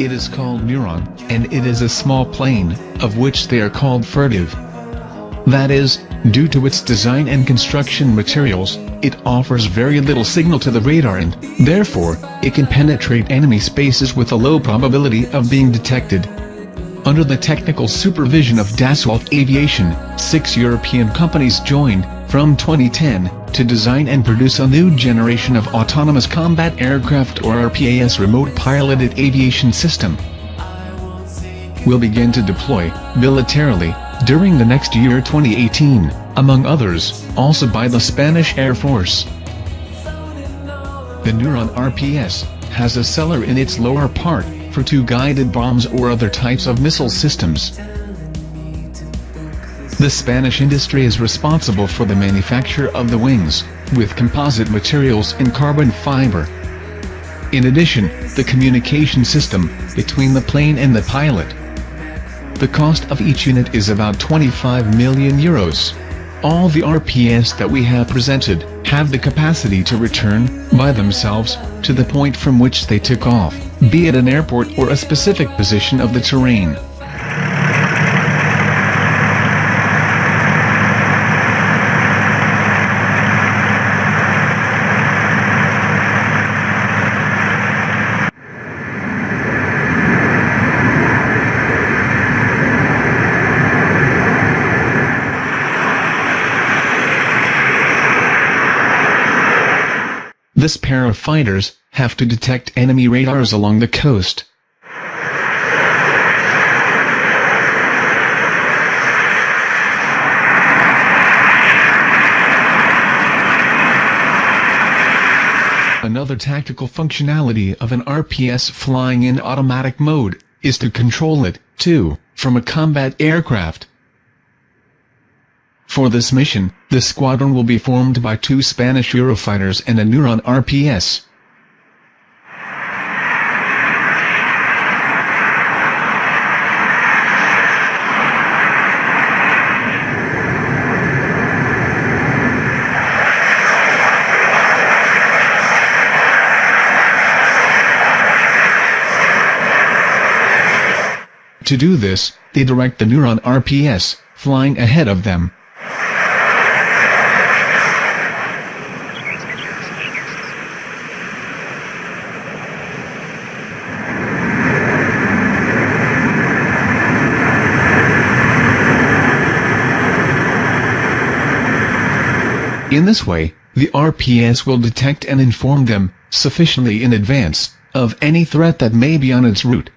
It is called NEURON, and it is a small plane, of which they are called furtive. That is, due to its design and construction materials, it offers very little signal to the radar and, therefore, it can penetrate enemy spaces with a low probability of being detected. Under the technical supervision of Dassault Aviation, 6 European companies joined, from 2010, to design and produce a new generation of autonomous combat aircraft or RPAS remote piloted aviation system. Will begin to deploy, militarily, during the next year 2018, among others, also by the Spanish Air Force. The NEURON RPS has a cellar in its lower part, for 2 guided bombs or other types of missile systems. The Spanish industry is responsible for the manufacture of the wings, with composite materials and carbon fiber. In addition, the communication system, between the plane and the pilot. The cost of each unit is about 25 million euros. All the RPS that we have presented, have the capacity to return, by themselves, to the point from which they took off, be it an airport or a specific position of the terrain. This pair of fighters have to detect enemy radars along the coast. Another tactical functionality of an RPS flying in automatic mode is to control it, too, from a combat aircraft. For this mission, the squadron will be formed by 2 Spanish Eurofighters and a NEURON RPS. To do this, they direct the NEURON RPS, flying ahead of them. In this way, the RPS will detect and inform them, sufficiently in advance, of any threat that may be on its route.